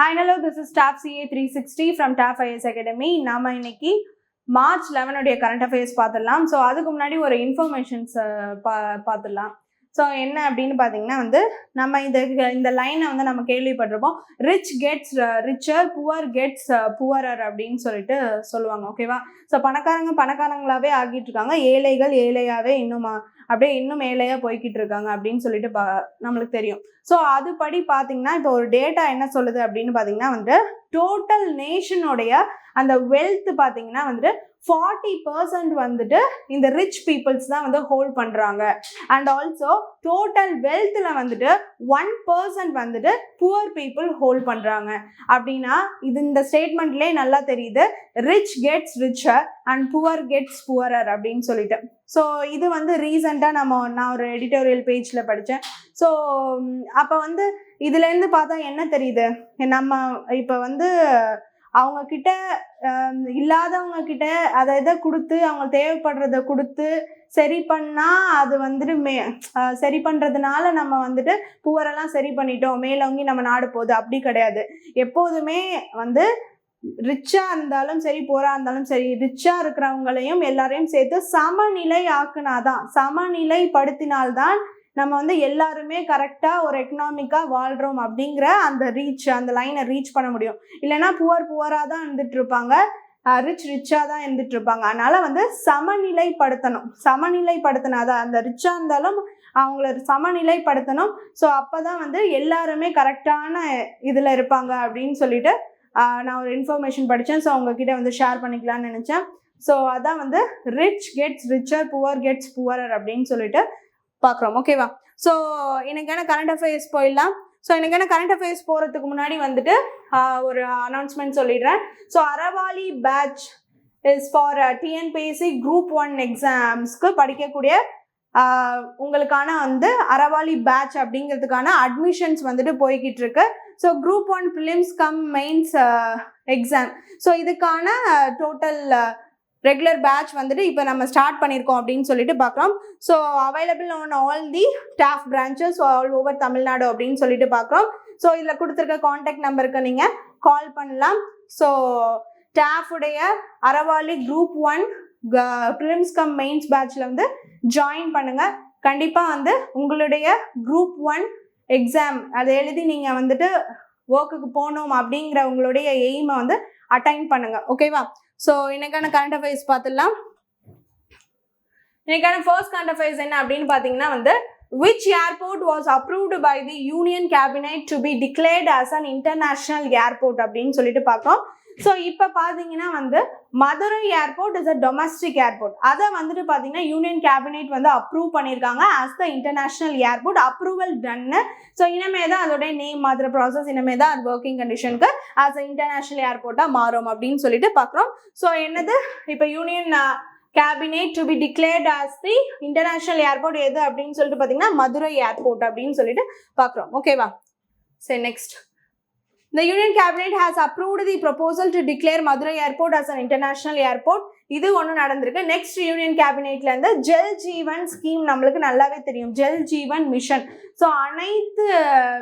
Hi, hello, this is TAF CA 360 from TAF IS Academy. நாம இன்னைக்கு March 11 current affairs பார்த்துடலாம். So அதுக்கு முன்னாடி ஒரு இன்ஃபர்மேஷன்ஸ் பார்த்துடலாம். ஸோ என்ன அப்படின்னு பார்த்தீங்கன்னா நம்ம இந்த லைனை நம்ம கேள்விப்பட்டிருப்போம். Rich gets richer, poor gets poorer அப்படின்னு சொல்லிட்டு சொல்லுவாங்க. ஓகேவா? ஸோ பணக்காரங்களாகவே ஆகிட்டு இருக்காங்க, ஏழைகள் ஏழையாகவே இன்னும் ஏழையாக போய்கிட்டு இருக்காங்க அப்படின்னு சொல்லிட்டு நம்மளுக்கு தெரியும். ஸோ அதுபடி பார்த்தீங்கன்னா இப்போ ஒரு டேட்டா என்ன சொல்லுது அப்படின்னு பார்த்தீங்கன்னா டோட்டல் நேஷனுடைய அந்த வெல்த் பார்த்தீங்கன்னா 40% இந்த ரிச் பீப்புள்ஸ் தான் ஹோல்ட் பண்ணுறாங்க. அண்ட் ஆல்சோ டோட்டல் வெல்த்தில் 1% புவர் பீப்புள் ஹோல்ட் பண்ணுறாங்க. அப்படின்னா இந்த ஸ்டேட்மெண்ட்லேயே நல்லா தெரியுது, rich gets richer and poor gets poorer அப்படின்னு சொல்லிட்டு. ஸோ இது ரீசெண்டாக நான் ஒரு எடிட்டோரியல் பேஜில் படித்தேன். ஸோ அப்போ இதுலேருந்து பார்த்தா என்ன தெரியுது, நம்ம இப்போ அவங்க கிட்ட இல்லாதவங்க கிட்ட அதை கொடுத்து அவங்க தேவைப்படுறத கொடுத்து சரி பண்ணா அது சரி பண்றதுனால நம்ம புவரெல்லாம் சரி பண்ணிட்டோம், மேலோங்கி நம்ம நாடு போகுது. அப்படி கிடையாது. எப்போதுமே ரிச்சா இருந்தாலும் சரி, புவரா இருந்தாலும் சரி, ரிச்சா இருக்கிறவங்களையும் எல்லாரையும் சேர்த்து சமநிலை ஆக்குனாதான், சமநிலைப்படுத்தினால்தான் நம்ம எல்லாருமே கரெக்டாக ஒரு எக்கனாமிக்காக வாழ்கிறோம் அப்படிங்கிற அந்த லைனை ரீச் பண்ண முடியும். இல்லைன்னா புவராக தான் இருந்துட்டு இருப்பாங்க, ரிச்சாக தான் இருந்துட்டு இருப்பாங்க. அதனால சமநிலைப்படுத்தணும். சமநிலைப்படுத்தினாதான் அந்த ரிச்சாக இருந்தாலும் அவங்கள சமநிலைப்படுத்தணும். ஸோ அப்போ தான் எல்லாருமே கரெக்டான இதில் இருப்பாங்க அப்படின்னு சொல்லிட்டு நான் ஒரு இன்ஃபர்மேஷன் படித்தேன். ஸோ உங்ககிட்ட ஷேர் பண்ணிக்கலான்னு நினச்சேன். ஸோ அதான் rich gets richer, poor gets poorer அப்படின்னு சொல்லிட்டு பார்க்குறோம். ஓகேவா? ஸோ எனக்கான கரண்ட் அஃபேர்ஸ் போயிடலாம். ஸோ எனக்கான கரண்ட் அஃபேர்ஸ் போகிறதுக்கு முன்னாடி ஒரு அனௌன்ஸ்மெண்ட் சொல்லிடுறேன். So Aravali batch is for TNPSC group 1 எக்ஸாம்ஸ்க்கு படிக்கக்கூடிய உங்களுக்கான அரவாலி பேட்ச் அப்படிங்கிறதுக்கான அட்மிஷன்ஸ் போய்கிட்டு இருக்கு. So group 1 prelims cum mains exam. So இதுக்கான டோட்டல் ரெகுலர் பேட்ச் இப்போ நம்ம ஸ்டார்ட் பண்ணியிருக்கோம் அப்படின்னு சொல்லிட்டு பார்க்குறோம். So available on all the tough branches all over Tamil Nadu அப்படின்னு சொல்லிட்டு பார்க்குறோம். ஸோ இதில் கொடுத்துருக்க காண்டாக்ட் நம்பருக்கு நீங்கள் கால் பண்ணலாம். ஸோ டாஃபுடைய அரவாலி குரூப் 1 ப்ரிலிம்ஸ் கம் மெயின்ஸ் பேட்சில் ஜாயின் பண்ணுங்கள். கண்டிப்பாக உங்களுடைய குரூப் 1 எக்ஸாம் அதை எழுதி நீங்கள் ஒர்க்குக்கு போகணும் அப்படிங்கிற உங்களுடைய எய்மை அட்டைன் பண்ணுங்கள். ஓகேவா? ஸோ இன்னைக்கான கரண்ட் அஃபேர்ஸ் பார்த்துடலாம். இன்னைக்கான ஃபர்ஸ்ட் கரண்ட் அஃபேர்ஸ் என்ன அப்படின்னு பார்த்தீங்கன்னா which airport was approved by the Union Cabinet to be declared as an international airport அப்படின்னு சொல்லிட்டு பார்க்குறோம். ஸோ இப்போ பார்த்தீங்கன்னா Madurai airport is a domestic airport. அதை பார்த்தீங்கன்னா யூனியன் கேபினெட் அப்ரூவ் பண்ணியிருக்காங்க ஆஸ் த இன்டர்நேஷனல் ஏர்போர்ட். அப்ரூவல் டன்னு. ஸோ இனிமே தான் அதோடைய நேம் மாத்திர ப்ராசஸ், இனிமே தான் அது ஒர்க்கிங் கண்டிஷனுக்கு ஆஸ் அ இன்டர்நேஷனல் ஏர்போர்ட்டாக மாறும் அப்படின்னு சொல்லிட்டு பார்க்குறோம். ஸோ என்னது இப்போ union cabinet to be declared as the international airport எது அப்படின்னு சொல்லிட்டு பார்த்தீங்கன்னா மதுரை ஏர்போர்ட் அப்படின்னு சொல்லிட்டு பார்க்குறோம். ஓகேவா? சரி, next. The Union Cabinet has approved the proposal to declare Madurai Airport as an international airport. இது ஒன்று நடந்திருக்கு. நெக்ஸ்ட் யூனியன் கேபினெட்ல ஜெல் ஜீவன் ஸ்கீம் நம்மளுக்கு நல்லாவே தெரியும், ஜெல் ஜீவன் மிஷன். ஸோ அனைத்து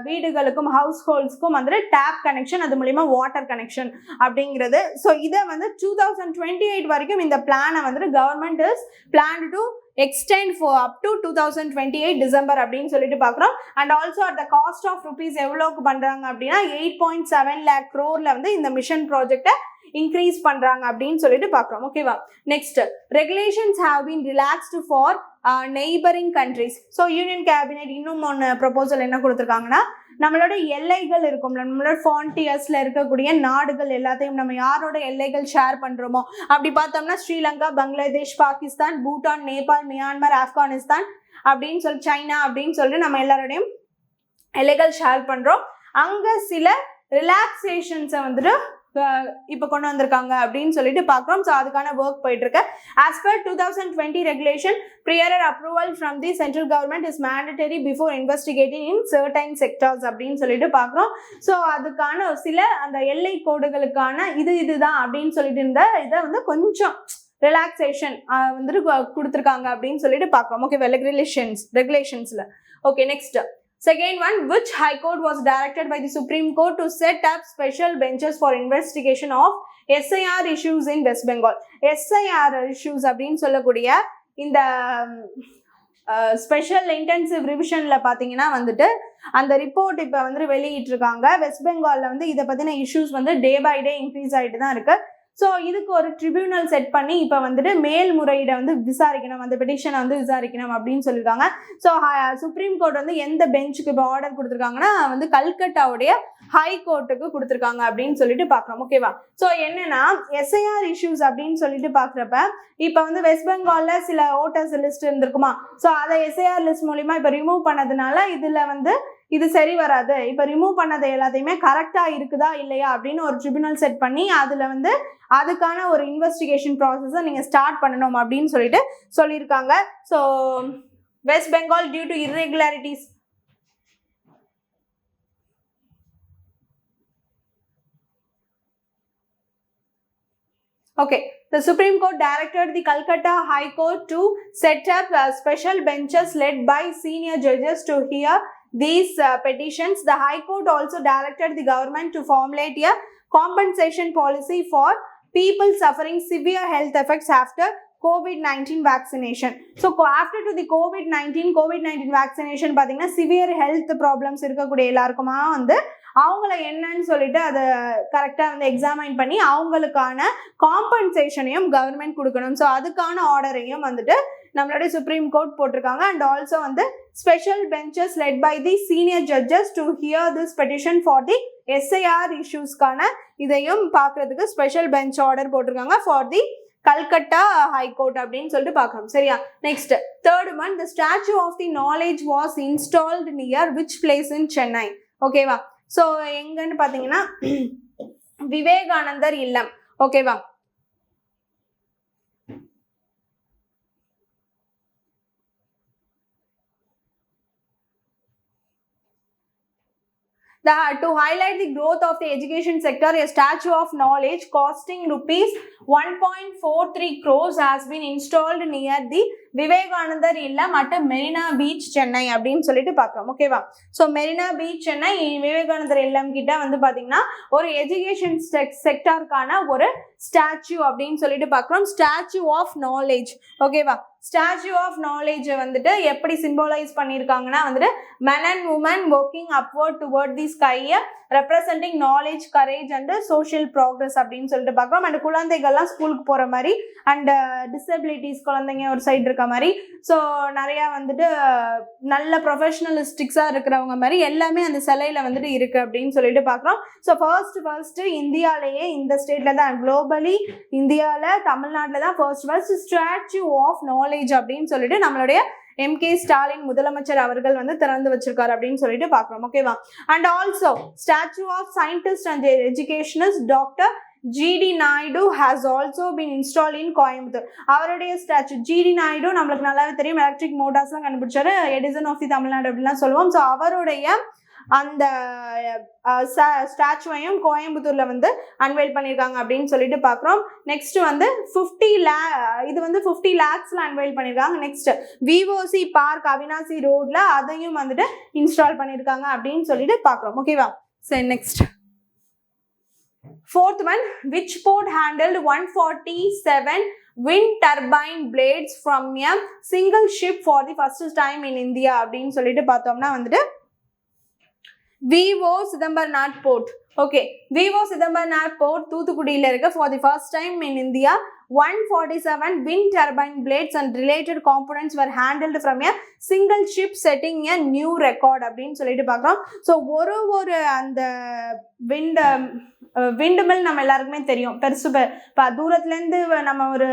வீடுகளுக்கும் ஹவுஸ் ஹோல்ட்ஸ்க்கும் டேப் கனெக்ஷன், அது மூலிமா வாட்டர் கனெக்ஷன் அப்படிங்கிறது. ஸோ இதை 2028 வரைக்கும் இந்த பிளானை government is plan to extend for up to 2028 December அப்படின்னு சொல்லிட்டு பார்க்குறோம். And also at the cost of rupees எவ்வளோக்கு பண்ணுறாங்க அப்படின்னா 8.7 lakh crore இந்த மிஷன் ப்ராஜெக்டை இன்க்ரீஸ் பண்ணுறாங்க அப்படின்னு சொல்லிட்டு பார்க்குறோம். ஓகேவா? Next, regulations have been relaxed for neighbouring countries. So union cabinet இன்னும் ஒன்று ப்ரொபோசல் என்ன கொடுத்துருக்காங்கன்னா, நம்மளோட எல்லைகள் இருக்கும், நம்மளோட ஃபான்டியர்ஸ்ல இருக்கக்கூடிய நாடுகள் எல்லாத்தையும் நம்ம யாரோட எல்லைகள் ஷேர் பண்றோமோ அப்படி பார்த்தோம்னா ஸ்ரீலங்கா, பங்களாதேஷ், பாகிஸ்தான், பூட்டான், நேபாள், மியான்மர், ஆப்கானிஸ்தான் அப்படின்னு சொல்லி சைனா அப்படின்னு சொல்லிட்டு நம்ம எல்லாரோடையும் எல்லைகள் ஷேர் பண்றோம். அங்க சில ரிலாக்ஸேஷன்ஸை இப்போ கொண்டு வந்திருக்காங்க அப்படின்னு சொல்லிட்டு பார்க்குறோம். ஸோ அதுக்கான ஒர்க் போயிட்டு இருக்கு. As per 2020 regulation, prior approval from the central government is mandatory before investigating in certain sectors அப்படின்னு சொல்லிட்டு பார்க்குறோம். ஸோ அதுக்கான சில அந்த எல்லை கோடுகளுக்கான இதுதான் அப்படின்னு சொல்லிட்டு இருந்த இதை கொஞ்சம் ரிலாக்ஸேஷன் கொடுத்துருக்காங்க அப்படின்னு சொல்லிட்டு பார்க்குறோம். ஓகே, ரெகுலேஷன்ஸ்ல. Okay, next, Second one, which High Court was directed by the Supreme Court to set up special benches for investigation of SIR issues in West Bengal? SIR issues அப்படின்னு சொல்லக்கூடிய இந்த ஸ்பெஷல் இன்டென்சிவ் ரிவிஷன்ல பாத்தீங்கன்னா வந்துட்டு அந்த report இப்போ வந்து வெளியிட்டிருக்காங்க. West பெங்கால்ல வந்து இதை பத்தின இஷ்யூஸ் வந்து டே பை டே இன்க்ரீஸ் ஆகிட்டு தான் இருக்கு. ஸோ இதுக்கு ஒரு ட்ரிபியூனல் செட் பண்ணி இப்போ வந்துட்டு மேல்முறையீடை வந்து விசாரிக்கணும், அந்த பெட்டிஷனை வந்து விசாரிக்கணும் அப்படின்னு சொல்லியிருக்காங்க. ஸோ சுப்ரீம் கோர்ட் வந்து எந்த பெஞ்சுக்கு இப்போ ஆர்டர் கொடுத்துருக்காங்கன்னா வந்து கல்கட்டாவுடைய ஹை கோர்ட்டுக்கு கொடுத்துருக்காங்க அப்படின்னு சொல்லிட்டு பார்க்குறோம். ஓகேவா? ஸோ என்னன்னா SIR இஷ்யூஸ் அப்படின்னு சொல்லிட்டு பார்க்குறப்ப இப்போ வந்து வெஸ்ட் பெங்கால்ல சில ஓட்டர்ஸ் லிஸ்ட் இருந்திருக்குமா, ஸோ அதை SIR லிஸ்ட் மூலிமா இப்போ ரிமூவ் பண்ணதுனால இதில் வந்து இது சரி வராது, இப்போ ரிமூவ் பண்ணது எல்லாத்தையுமே கரெக்டாக இருக்குதா இல்லையா அப்படின்னு ஒரு ட்ரிபியூனல் செட் பண்ணி அதில் வந்து அதுக்கான ஒரு இன்வெஸ்டிகேஷன் ப்ராசஸை நீங்கள் ஸ்டார்ட் பண்ணணும் அப்படின்னு சொல்லிட்டு சொல்லியிருக்காங்க. So West Bengal due to irregularities. Okay, the Supreme Court directed the Calcutta High Court to set up special benches led by senior judges to hear these petitions. The High Court also directed the government to formulate a compensation policy for people suffering severe health effects after COVID-19 vaccination. So after to the COVID-19 vaccination பார்த்தீங்கன்னா severe health problems இருக்கக்கூடிய எல்லாருக்குமா வந்து அவங்கள என்னன்னு சொல்லிட்டு அதை கரெக்டாக வந்து examine பண்ணி அவங்களுக்கான காம்பன்சேஷனையும் கவர்மெண்ட் கொடுக்கணும். ஸோ அதுக்கான ஆர்டரையும் வந்துட்டு நம்மளுடைய சுப்ரீம் கோர்ட் போட்டிருக்காங்க. அண்ட் ஆல்சோ வந்து special benches led by the senior judges to hear this petition for the SIR இஷ்யூஸ்க்கான இதையும் பார்க்கறதுக்கு ஸ்பெஷல் பெஞ்ச் ஆர்டர் போட்டிருக்காங்க ஃபார் தி கல்கட்டா ஹைகோர்ட் அப்படின்னு சொல்லிட்டு பார்க்கணும். சரியா? Next third one, the statue of the knowledge was installed near which place in Chennai? ஓகேவா? So எங்கன்னு பார்த்தீங்கன்னா விவேகானந்தர் இல்லம். ஓகேவா? To highlight the growth of the education sector, a statue of knowledge costing rupees 1.43 crores has been installed near the விவேகானந்தர் இல்லம் at Marina beach Chennai அப்படின்னு சொல்லிட்டு பார்க்குறோம். ஓகேவா? ஸோ மெரினா பீச் சென்னை விவேகானந்தர் இல்லம் கிட்ட வந்து பார்த்தீங்கன்னா ஒரு எஜுகேஷன் செக்டாருக்கான ஒரு ஸ்டாச்சு அப்படின்னு சொல்லிட்டு பார்க்குறோம். Statue of knowledge. ஓகேவா? ஸ்டாச்சு ஆஃப் நாலேஜ் வந்துட்டு எப்படி சிம்போலைஸ் பண்ணியிருக்காங்கன்னா வந்துட்டு men and women working upward toward the sky representing knowledge, courage and social progress அப்படின்னு சொல்லிட்டு பார்க்குறோம். அண்ட் குழந்தைகள்லாம் ஸ்கூலுக்கு போகிற மாதிரி அண்ட் டிசபிலிட்டிஸ் குழந்தைங்க ஒரு சைடு இருக்க மாதிரி, ஸோ நிறையா வந்துட்டு நல்ல ப்ரொஃபஷனலிஸ்டிக்ஸாக இருக்கிறவங்க மாதிரி எல்லாமே அந்த சிலையில் வந்துட்டு இருக்குது அப்படின்னு சொல்லிட்டு பார்க்குறோம். ஸோ ஃபர்ஸ்ட் இந்தியாவிலேயே இந்த ஸ்டேட்டில் தான், குளோபலி இந்தியாவில் தமிழ்நாட்டில் தான் ஃபர்ஸ்ட் ஸ்டாச்சு ஆஃப் நாலேஜ் அப்படின்னு சொல்லிட்டு நம்மளுடைய MK ஸ்டாலின் முதலமைச்சர் அவர்கள் வந்து திறந்து வச்சிருக்காரு அப்படின்னு சொல்லிட்டு பார்க்குறோம். ஓகேவா? And also statue of scientist and educationist doctor GD Naidu has also been installed in Coimbatore. அவருடைய ஸ்டாச்சு GD நாயுடு நம்மளுக்கு நல்லாவே தெரியும், எலக்ட்ரிக் மோட்டார்ஸ்லாம் கண்டுபிடிச்சாரு, எடிசன் ஆஃப் தி தமிழ்நாடு அப்படின்லாம் சொல்லுவோம். ஸோ அவருடைய அந்த ஸ்டாச்சுவையும் கோயம்புத்தூர்ல வந்து அன்வைல் பண்ணியிருக்காங்க அப்படின்னு சொல்லிட்டு பார்க்குறோம். நெக்ஸ்ட் வந்து 50 lakhsல அன்வைல் பண்ணியிருக்காங்க. நெக்ஸ்ட் VOC பார்க் அவினாசி ரோட்ல அதையும் வந்துட்டு இன்ஸ்டால் பண்ணியிருக்காங்க அப்படின்னு சொல்லிட்டு பார்க்குறோம். ஓகேவா? சரி, next fourth one, which port handled 147 wind turbine blades from a single ship for the first time in India அப்படின்னு சொல்லிட்டு பார்த்தோம்னா வந்துட்டு VO Chidambaranath port. Okay, VO Chidambaranath port தூத்துக்குடியில் இருக்கு. For the first time in India 147 wind turbine blades and related components were handled from a single ship, setting a new record அப்படின்னு சொல்லிட்டு பார்க்குறோம். So ஒரு அந்த விண்டுமில் நம்ம எல்லாருக்குமே தெரியும், பெருசு தூரத்துலேருந்து நம்ம ஒரு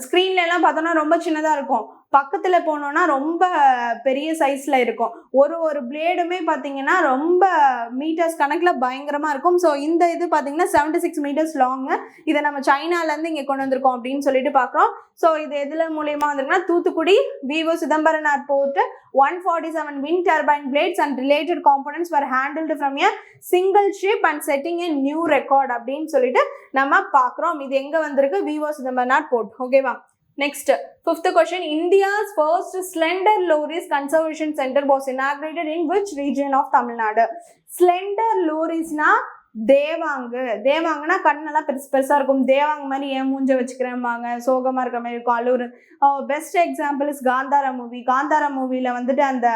ஸ்க்ரீன்ல எல்லாம் பார்த்தோம்னா ரொம்ப சின்னதாக இருக்கும், பக்கத்தில் போனோம்னா ரொம்ப பெரிய சைஸில் இருக்கும். ஒரு பிளேடுமே பார்த்தீங்கன்னா ரொம்ப மீட்டர்ஸ் கணக்கில் பயங்கரமாக இருக்கும். ஸோ இந்த இது பார்த்தீங்கன்னா 76 meters லாங்கு. இதை நம்ம சைனாலேருந்து இங்கே கொண்டு வந்திருக்கோம் அப்படின்னு சொல்லிட்டு பார்க்குறோம். ஸோ இது எதில் மூலியமாக வந்திருக்குன்னா Thoothukudi VO Chidambaranath port 147 wind turbine blades and related components were handled from a single ship and setting a new record அப்படின்னு சொல்லிட்டு நம்ம பார்க்குறோம். இது எங்கே வந்திருக்கு? VO Chidambaranath port. ஓகேவா? Next, fifth question. India's first slender lories conservation center was inaugurated in which region of Tamil Nadu? Slender lories na தேவாங்குனா கண்ணெல்லாம் பெருசு பெருசா இருக்கும். தேவாங்க மாதிரி ஏன் மூஞ்ச வச்சுக்கிறேன்பாங்க, சோகமா இருக்க மாதிரி இருக்கும், அழுவுற. Best example is Kantara movie. Kantara மூவில வந்துட்டு அந்த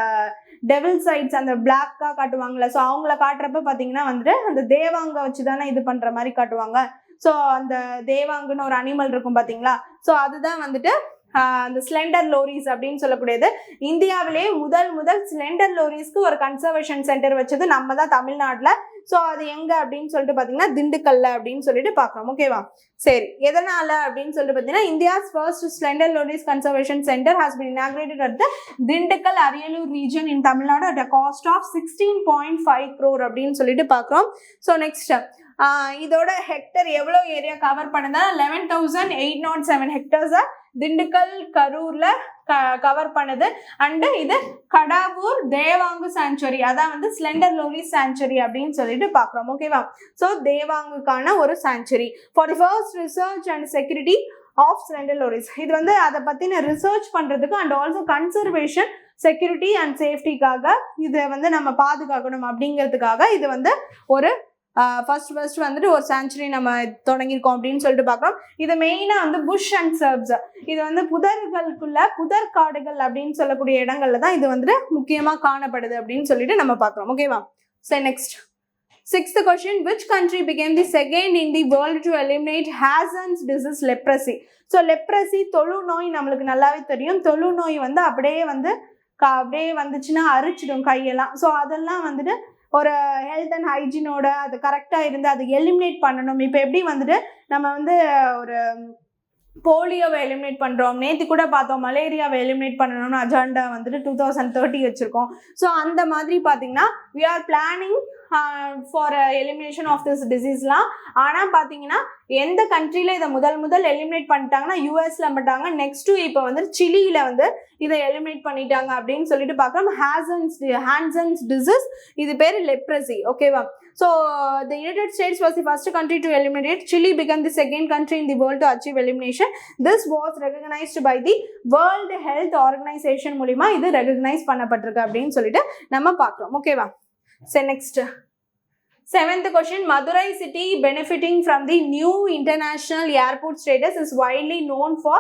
டெவில் சைட்ஸ் அந்த பிளாக்கா காட்டுவாங்கல்ல, ஸோ அவங்கள காட்டுறப்ப பார்த்தீங்கன்னா வந்துட்டு அந்த தேவாங்க வச்சு தானே இது பண்ற மாதிரி காட்டுவாங்க. ஸோ அந்த தேவாங்குன்னு ஒரு அனிமல் இருக்கும் பார்த்தீங்களா, ஸோ அதுதான் வந்துட்டு அந்த ஸ்லெண்டர் லோரிஸ் அப்படின்னு சொல்லக்கூடியது. இந்தியாவிலேயே முதல் ஸ்லெண்டர் லோரிஸ்க்கு ஒரு கன்சர்வேஷன் சென்டர் வச்சது நம்ம தான் தமிழ்நாட்டில். ஸோ அது எங்க அப்படின்னு சொல்லிட்டு பார்த்தீங்கன்னா திண்டுக்கல்ல அப்படின்னு சொல்லிட்டு பார்க்குறோம். ஓகேவா, சரி. எதனால அப்படின்னு சொல்லிட்டு பார்த்தீங்கன்னா India's first slender loris conservation centre has been inaugurated at the Dindigul Ariyalur region in Tamil Nadu at a cost of 16.5 crore அப்படின்னு சொல்லிட்டு பார்க்குறோம். ஸோ நெக்ஸ்ட், இதோட ஹெக்டர் எவ்வளோ ஏரியா கவர் பண்ணுதா? 11,807 ஹெக்டர்ஸை திண்டுக்கல் கரூர்ல கவர் பண்ணுது. அண்டு இது கடாவூர் தேவாங்கு சாங்சுரி, அதான் வந்து ஸ்லெண்டர் லோரி சாங்சுரி அப்படின்னு சொல்லிட்டு பார்க்குறோம். ஓகேவா, ஸோ தேவாங்குக்கான ஒரு sanctuary for the first research and security of slender loris. இது வந்து அதை பற்றின ரிசர்ச் பண்ணுறதுக்கு and also conservation security and சேஃப்டிக்காக இதை வந்து நம்ம பாதுகாக்கணும் அப்படிங்கிறதுக்காக இது வந்து ஒரு ஃபர்ஸ்ட் வந்துட்டு ஒரு சாங்சுரி நம்ம தொடங்கியிருக்கோம் அப்படின்னு சொல்லிட்டு பார்க்குறோம். இது மெயினாக வந்து புஷ் அண்ட் சர்ப்ஸ், இது வந்து புதர்களுக்குள்ள புதர் காடுகள் அப்படின்னு சொல்லக்கூடிய இடங்கள்ல தான் இது வந்துட்டு முக்கியமாக காணப்படுது அப்படின்னு சொல்லிட்டு நம்ம பார்க்குறோம். ஓகேவா, சரி. Next, sixth question. Which country became the second in the world to eliminate Hansen's disease leprosy? So leprosy தொழு நோய் நம்மளுக்கு நல்லாவே தெரியும். தொழு நோய் வந்து அப்படியே வந்துச்சுன்னா அரிச்சிடும் கையெல்லாம். ஸோ அதெல்லாம் வந்துட்டு ஒரு ஹெல்த் அண்ட் ஹைஜீனோட அது கரெக்டாக இருந்து அதை எலிமினேட் பண்ணணும். இப்போ எப்படி வந்துட்டு நம்ம வந்து ஒரு போலியோவை எலிமினேட் பண்ணுறோம், நேற்று கூட பார்த்தோம் மலேரியாவை எலிமினேட் பண்ணணும்னு அஜெண்டா வந்துட்டு 2030 வச்சுருக்கோம். ஸோ அந்த மாதிரி பார்த்தீங்கன்னா we are planning for elimination of this diseaseலாம். ஆனால் பார்த்தீங்கன்னா எந்த கண்ட்ரியில் இதை முதல் எலிமினேட் பண்ணிட்டாங்கன்னா யூஎஸ்ல பண்ணிட்டாங்க. நெக்ஸ்ட்டு இப்போ வந்து சிலியில் வந்து இதை எலிமினேட் பண்ணிட்டாங்க அப்படின்னு சொல்லிட்டு பார்க்குறோம். ஹான்சன்ஸ் டிசீஸ், இது பேர் லெப்ரசி. ஓகேவா, so the United States was the first country to eliminate. Chile became the second country in the world to achieve elimination. This was recognized by the World Health Organization மூலமா இது recognise பண்ணப்பட்டிருக்கு அப்படின்னு சொல்லிட்டு நம்ம பார்க்குறோம். ஓகேவா, so next, seventh question. Madurai city benefiting from the new international airport status is widely known for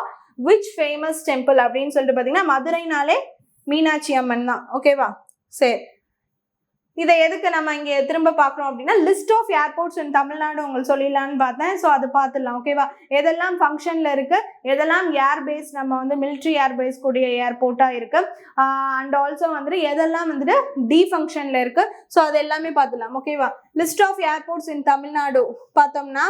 which famous temple அப்படின்னு சொல்லிட்டு பார்த்தீங்கன்னா மதுரைனாலே மீனாட்சி அம்மன் தான். ஓகேவா, சரி. இதை எதுக்கு நம்ம இங்கே திரும்ப பார்க்குறோம் அப்படின்னா லிஸ்ட் ஆஃப் ஏர்போர்ட்ஸ் இன் தமிழ்நாடு உங்களுக்கு சொல்லிடலான்னு பார்த்தேன். ஸோ அது பார்த்துடலாம். ஓகேவா, எதெல்லாம் ஃபங்க்ஷனில் இருக்குது, எதெல்லாம் ஏர்பேஸ் நம்ம வந்து மிலிட்ரி ஏர்பேஸ் கூடிய ஏர்போர்ட்டாக இருக்குது, அண்ட் ஆல்சோ வந்துட்டு எதெல்லாம் வந்துட்டு டி ஃபங்க்ஷனில் இருக்குது. ஸோ அது எல்லாமே பார்த்துடலாம். ஓகேவா, லிஸ்ட் ஆஃப் ஏர்போர்ட்ஸ் இன் தமிழ்நாடு பார்த்தோம்னா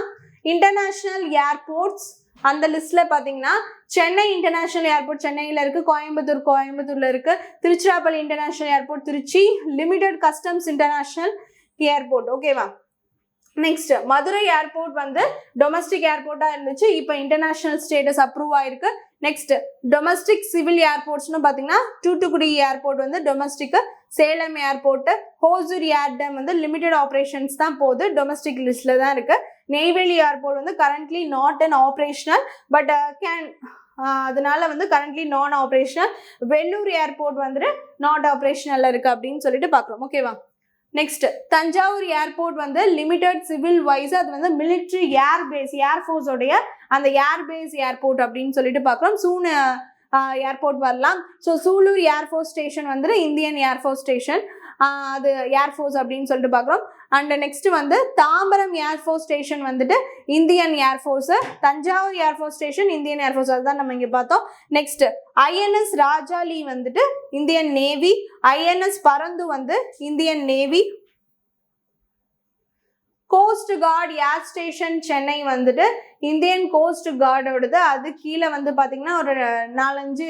இன்டர்நேஷ்னல் ஏர்போர்ட்ஸ் அந்த லிஸ்ட்ல பார்த்தீங்கன்னா சென்னை இன்டர்நேஷ்னல் ஏர்போர்ட் சென்னையில் இருக்குது, கோயம்புத்தூரில் இருக்குது, Tiruchirappalli international airport Trichy, limited customs international airport. ஓகேவா, நெக்ஸ்ட் மதுரை ஏர்போர்ட் வந்து டொமஸ்டிக் ஏர்போர்ட்டாக இருந்துச்சு, இப்போ இன்டர்நேஷ்னல் ஸ்டேட்டஸ் அப்ரூவ் ஆயிருக்கு. நெக்ஸ்ட் டொமஸ்டிக் சிவில் ஏர்போர்ட்ஸ்னு பார்த்தீங்கன்னா தூத்துக்குடி ஏர்போர்ட் வந்து டொமஸ்டிக்கு, சேலம் ஏர்போர்ட்டு, ஹோசூர் ஏர்டேம் வந்து லிமிடெட் ஆப்ரேஷன்ஸ் தான் போகுது, டொமஸ்டிக் லிஸ்ட்ல தான் இருக்கு. நெய்வேலி ஏர்போர்ட் வந்து currently not and operational but அதனால வந்து currently non operational. Vellore airport வந்துட்டு நாட் ஆப்ரேஷனல்ல இருக்கு அப்படின்னு சொல்லிட்டு பார்க்குறோம். ஓகேவா, நெக்ஸ்ட் தஞ்சாவூர் ஏர்போர்ட் வந்து லிமிடெட் சிவில் வைஸ், அது வந்து மிலிட்ரி ஏர்பேஸ் ஏர்ஃபோர்ஸோடைய அந்த ஏர்பேஸ் ஏர்போர்ட் அப்படின்னு சொல்லிட்டு பார்க்குறோம். சூன் ஏர்போர்ட் வரலாம். ஸோ சூலூர் ஏர்ஃபோர்ஸ் ஸ்டேஷன் வந்துட்டு இந்தியன் ஏர்ஃபோர்ஸ் ஸ்டேஷன், அது ஏர்ஃபோர்ஸ் அப்படின்னு சொல்லிட்டு பார்க்குறோம். அண்ட் நெக்ஸ்ட் வந்து தாம்பரம் ஏர்ஃபோர்ஸ் ஸ்டேஷன் வந்துட்டு Indian air force, Thanjavur air force station Indian air force, அதுதான் நம்ம இங்கே பார்த்தோம். நெக்ஸ்ட் ஐஎன்எஸ் ராஜாலி வந்துட்டு இந்தியன் நேவி, ஐஎன்எஸ் பரந்து வந்து இந்தியன் நேவி, கோஸ்ட் கார்டு ஏர் ஸ்டேஷன் சென்னை வந்துட்டு இந்தியன் கோஸ்ட் கார்டோடது. அது கீழே வந்து பார்த்தீங்கன்னா ஒரு 4-5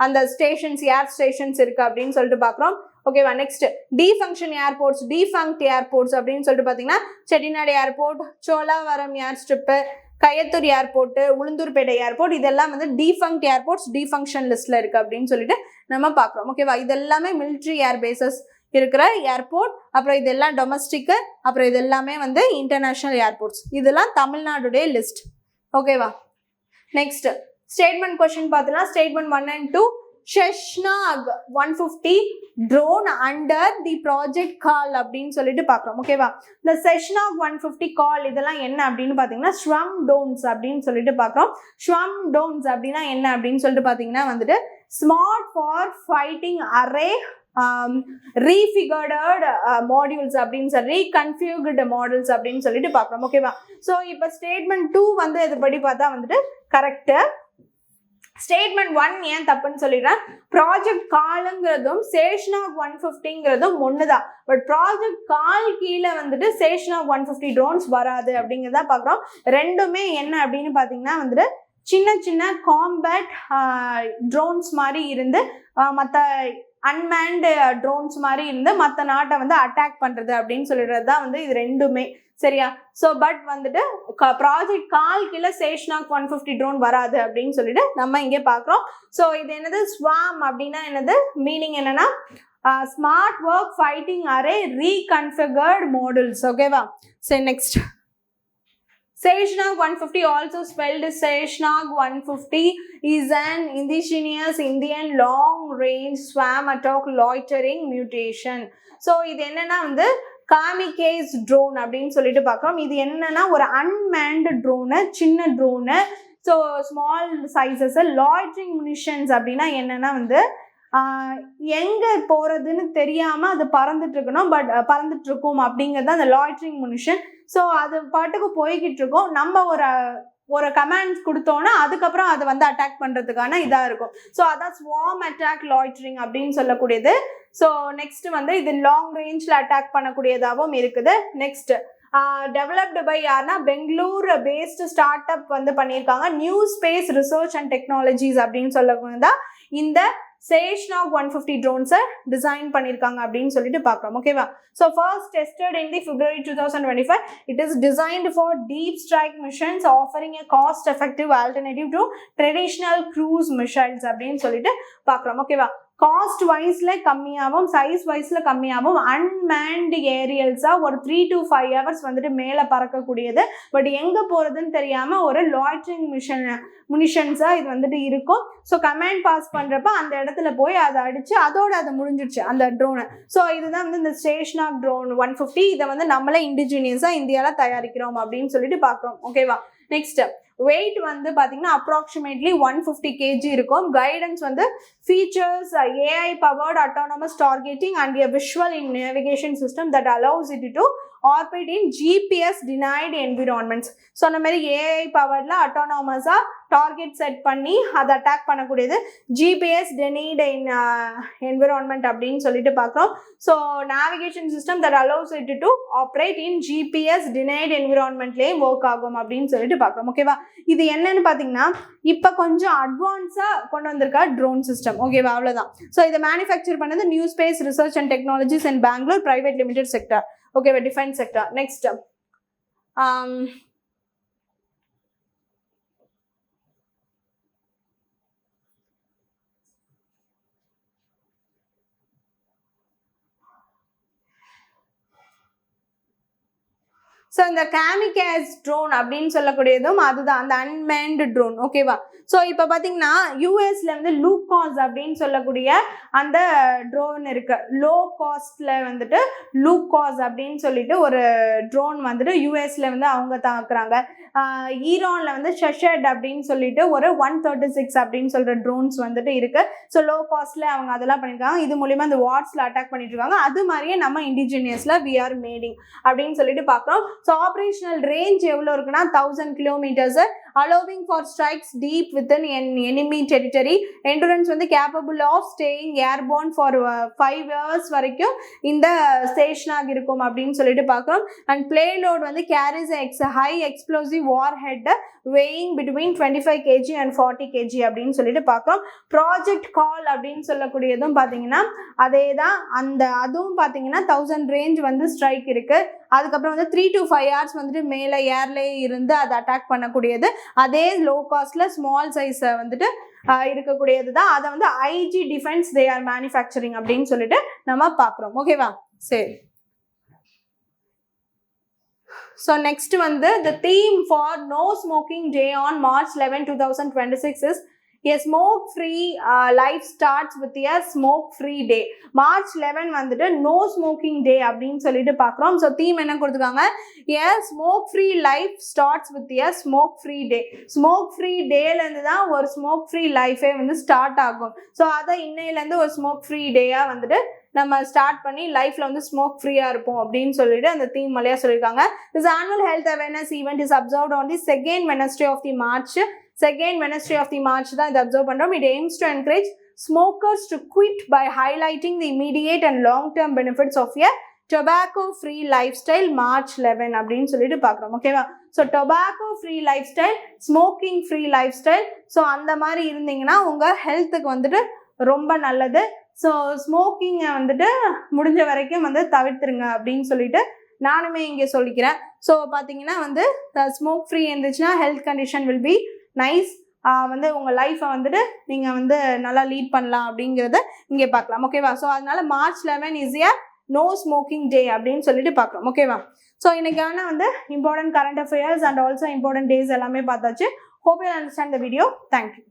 அந்த ஸ்டேஷன்ஸ் ஏர் ஸ்டேஷன்ஸ் இருக்கு அப்படின்னு சொல்லிட்டு பார்க்குறோம். ஓகேவா, next defunct airports, defunct airports அப்படின்னு சொல்லிட்டு பார்த்தீங்கன்னா Chettinad airport, Cholavaram air strip, Kayathur airport, Ulundurpet airport, இதெல்லாம் வந்து டிஃபங்க்ட் ஏர்போர்ட்ஸ் டிஃபங்க்ஷன் லிஸ்ட்ல இருக்கு அப்படின்னு சொல்லிட்டு நம்ம பார்க்குறோம். ஓகேவா, இதெல்லாமே மிலிட்ரி ஏர்பேசஸ் இருக்கிற ஏர்போர்ட், அப்புறம் இதெல்லாம் டொமஸ்டிக்கு, அப்புறம் இது எல்லாமே வந்து இன்டர்நேஷ்னல் ஏர்போர்ட்ஸ். இதெல்லாம் தமிழ்நாடுடைய லிஸ்ட். ஓகேவா, நெக்ஸ்ட் ஸ்டேட்மெண்ட் கொஸ்டின் பார்த்தோம்னா statement 1 and 2 Sheshnag 150 drone under the project call அப்படின்னு சொல்லிட்டு பார்க்குறோம். ஓகேவா? இந்த Sheshnag 150 call இதெல்லாம் என்ன அப்படின்னு பார்த்தீங்கன்னா ஸ்வம் டோன்ஸ் அப்படின்னு சொல்லிட்டு பார்க்குறோம். ஸ்வம் டோன்ஸ் அப்படின்னா என்ன அப்படின்னு சொல்லிட்டு பார்த்தீங்கன்னா வந்துட்டு smart for fighting array refigured modules அப்படின்னு சொல்லி reconfigured models அப்படின்னு சொல்லிட்டு பார்க்குறோம். ஓகேவா? ஸோ இப்போ ஸ்டேட்மெண்ட் 2 வந்து இதுபடி பார்த்தா வந்துட்டு கரெக்டு. ஸ்டேட்மெண்ட் 1 ஏன் தப்புன்னு சொல்லிடுறேன். ப்ராஜெக்ட் காலுங்கிறதும் Sheshnag 150ங்கிறதும் ஒண்ணுதான். பட் ப்ராஜெக்ட் கால் கீழே வந்துட்டு Sheshnag 150 ட்ரோன்ஸ் வராது அப்படிங்கிறத பார்க்குறோம். ரெண்டுமே என்ன அப்படின்னு பார்த்தீங்கன்னா வந்துட்டு சின்ன சின்ன காம்பேட் ட்ரோன்ஸ் மாதிரி இருந்து மற்ற அன்மேன்டு ட்ரோன்ஸ் மாதிரி இருந்து மற்ற நாட்டை வந்து அட்டாக் பண்றது அப்படின்னு சொல்லிடுறது தான் வந்து இது ரெண்டுமே. சரியா? ஸோ பட் வந்துட்டு ப்ராஜெக்ட் கால் கீழே Sheshnag 150 ட்ரோன் வராது அப்படின்னு சொல்லிட்டு நம்ம இங்கே பார்க்குறோம். ஸோ இது என்னது ஸ்வாம் அப்படின்னா என்னது மீனிங் என்னன்னா smart work fighting array reconfigured models. ஓகேவா? சரி next Sheshnag 150 also spelled Sheshnag 150 is an indigenous Indian long range swarm attack loitering mutation. So இது என்னன்னா வந்து காமிகேஸ் ட்ரோன் அப்படின்னு சொல்லிட்டு பார்க்குறோம். இது என்னன்னா ஒரு அன்மேன்டு ட்ரோனு, சின்ன drone. So small sizes loitering முனிஷன்ஸ் அப்படின்னா என்னன்னா வந்து எங்கே போகிறதுன்னு தெரியாமல் அது பறந்துட்டு இருக்கணும், பட் பறந்துட்டு இருக்கும் அப்படிங்கிறது அந்த லாய்ட்ரிங் முனிஷன். ஸோ அது பாட்டுக்கு போய்கிட்டு இருக்கோம். நம்ம ஒரு கமாண்ட்ஸ் கொடுத்தோன்னா அதுக்கப்புறம் அதை வந்து அட்டாக் பண்ணுறதுக்கான இதாக இருக்கும். ஸோ அதான் ஸ்வார்ம் அட்டாக் லாய்ட்ரிங் அப்படின்னு சொல்லக்கூடியது. ஸோ நெக்ஸ்ட் வந்து இது லாங் ரேஞ்சில் அட்டாக் பண்ணக்கூடியதாகவும் இருக்குது. நெக்ஸ்ட் டெவலப்டு பை யார்னா பெங்களூர் பேஸ்டு ஸ்டார்ட் அப் வந்து பண்ணியிருக்காங்க. New space research and technologies அப்படின்னு சொல்லக்கூடியதா இந்த Sheshnag 150 drones டிசைன் பண்ணியிருக்காங்க அப்படின்னு சொல்லிட்டு பார்க்குறோம். ஓகேவா? So first tested in the February 2025. It is designed for deep strike missions offering a cost effective alternative to traditional cruise missiles அப்படின்னு சொல்லிட்டு பார்க்குறோம். ஓகேவா? காஸ்ட் வைஸ்ல கம்மியாகவும் சைஸ் வைஸ்ல கம்மியாகவும் அன்மேன்டு ஏரியல்ஸாக ஒரு 3 to 5 hours வந்துட்டு மேலே பறக்கக்கூடியது. பட் எங்கே போகிறதுன்னு தெரியாமல் ஒரு லாய்ட்ரிங் முனிஷன்ஸாக இது வந்துட்டு இருக்கும். ஸோ கமாண்ட் பாஸ் பண்ணுறப்ப அந்த இடத்துல போய் அதை அடித்து அதோட அதை முடிஞ்சிடுச்சு அந்த ட்ரோனை. ஸோ இதுதான் வந்து இந்த Sheshnag ட்ரோன் 150. இதை வந்து நம்மளே இண்டிஜினியஸாக இந்தியாவில் தயாரிக்கிறோம் அப்படின்னு சொல்லிட்டு பார்க்குறோம். ஓகேவா? நெக்ஸ்ட் வெயிட் வந்து பார்த்தீங்கன்னா அப்ராக்சிமேட்லி 150 kg இருக்கும். கைடன்ஸ் வந்து features AI powered autonomous targeting and a visual in navigation system that allows it to orbit in GPS denied environments. So அந்த மாதிரி AI பவர்ல அட்டானமஸாக டார்கெட் செட் பண்ணி அதை அட்டாக் பண்ணக்கூடியது GPS denied environment அப்படின்னு சொல்லிட்டு பார்க்குறோம். So navigation system that allows it to operate in GPS denied environmentலேயும் work ஆகும் அப்படின்னு சொல்லிட்டு பார்க்குறோம். ஓகேவா? இது என்னன்னு பார்த்தீங்கன்னா இப்போ கொஞ்சம் அட்வான்ஸாக கொண்டு வந்திருக்கா ட்ரோன் சிஸ்டம். ஓகேவா? அவ்வளோதான். ஸோ இதை மேனுஃபேக்சர் பண்ணது new space research and technologies in Bangalore private limited sector. ஓகேவா? Defence sector. நெக்ஸ்ட் ஸோ இந்த காமிகேஸ் ட்ரோன் அப்படின்னு சொல்லக்கூடியதும் அதுதான் அந்த அன்மேன்டு ட்ரோன். ஓகேவா? ஸோ இப்போ பார்த்தீங்கன்னா யூஎஸ்ல வந்து லூகாஸ் அப்படின்னு சொல்லக்கூடிய அந்த ட்ரோன் இருக்கு. லோ காஸ்ட்ல வந்துட்டு லூகாஸ் அப்படின்னு சொல்லிட்டு ஒரு ட்ரோன் வந்துட்டு யூஎஸ்ல வந்து அவங்க தாக்குறாங்க. ஈரான்ல வந்து ஷெஷட் அப்படின்னு சொல்லிட்டு ஒரு 136 அப்படின்னு சொல்ற ட்ரோன்ஸ் வந்துட்டு இருக்கு. ஸோ லோ காஸ்ட்ல அவங்க அதெல்லாம் பண்ணியிருக்காங்க. இது மூலியமா அந்த வாட்ஸ்ல அட்டாக் பண்ணிட்டு இருக்காங்க. அது மாதிரியே நம்ம இண்டிஜினியஸ்ல வி ஆர் மேடிங் அப்படின்னு சொல்லிட்டு பார்க்குறோம். ஸோ ஆப்ரேஷனல் ரேஞ்ச் எவ்வளோ இருக்குன்னா 1000 kilometers, allowing for strikes deep within enemy territory. Endurance வந்து capable of staying airborne for 5 years வரைக்கும் இந்த Sheshnag இருக்கும் அப்படின்னு சொல்லிட்டு பார்க்குறோம். அண்ட் payload வந்து carries a high explosive warhead weighing between 25 kg and 40 kg அப்படின்னு சொல்லிட்டு பார்க்குறோம். ப்ராஜெக்ட் கால் அப்படின்னு சொல்லக்கூடியதும் பார்த்தீங்கன்னா அதே தான். அதுவும் பார்த்தீங்கன்னா 1000 ரேஞ்ச் வந்து ஸ்ட்ரைக் இருக்கு. அதுக்கப்புறம் வந்து 3 to 5 hours வந்துட்டு மேலே ஏர்லேயே இருந்து அதை அட்டாக் பண்ணக்கூடியது. அதே லோ காஸ்ட்ல ஸ்மால் சைஸ் வந்துட்டு இருக்கக்கூடியது தான். அதை வந்து IG defence they are manufacturing அப்படின்னு சொல்லிட்டு நம்ம பார்க்குறோம். ஓகேவா? சரி. ஸோ நெக்ஸ்ட் வந்து the theme for no smoking day on March 11, 2026 is a smoke free life starts with a smoke free day. March 11 வந்துட்டு no smoking day அப்படின்னு சொல்லிட்டு பார்க்குறோம். ஸோ தீம் என்ன கொடுத்துருக்காங்க, a smoke free life starts with a smoke free day. smoke free டேலேருந்து தான் ஒரு smoke free லைஃபே வந்து ஸ்டார்ட் ஆகும். ஸோ அதை இன்னையிலேருந்து ஒரு smoke free டேயாக வந்துட்டு நம்ம ஸ்டார்ட் பண்ணி லைஃப்ல வந்து ஸ்மோக் ஃப்ரீயா இருப்போம் அப்படின்னு சொல்லிட்டு அந்த தீம் வழியா சொல்லியிருக்காங்க. This annual health awareness event is observed on the second Wednesday of the March. Second Wednesday of the March தான் இதை அப்சர்வ் பண்றோம். It aims to encourage smokers to quit by highlighting the immediate and long-term benefits of a tobacco-free lifestyle March 11 அப்படின்னு சொல்லிட்டு பார்க்குறோம். ஓகேவா? So tobacco-free lifestyle, smoking-free lifestyle. So அந்த மாதிரி இருந்தீங்கன்னா உங்க ஹெல்த்துக்கு வந்துட்டு ரொம்ப நல்லது. ஸோ ஸ்மோக்கிங்கை வந்துட்டு முடிஞ்ச வரைக்கும் வந்து தவிர்த்துருங்க அப்படின்னு சொல்லிட்டு நானுமே இங்கே சொல்லிக்கிறேன். ஸோ பார்த்தீங்கன்னா வந்து ஸ்மோக் ஃப்ரீ இருந்துச்சுன்னா health condition will be nice. வந்து உங்கள் லைஃப்பை வந்துட்டு நீங்கள் வந்து நல்லா லீட் பண்ணலாம் அப்படிங்கிறத இங்கே பார்க்கலாம். ஓகேவா? ஸோ அதனால March 11 is a no smoking day அப்படின்னு சொல்லிட்டு பார்க்குறோம். ஓகேவா? ஸோ இன்னைக்கான வந்து important current affairs and also important days எல்லாமே பார்த்தாச்சு. Hope you understand the video. Thank you.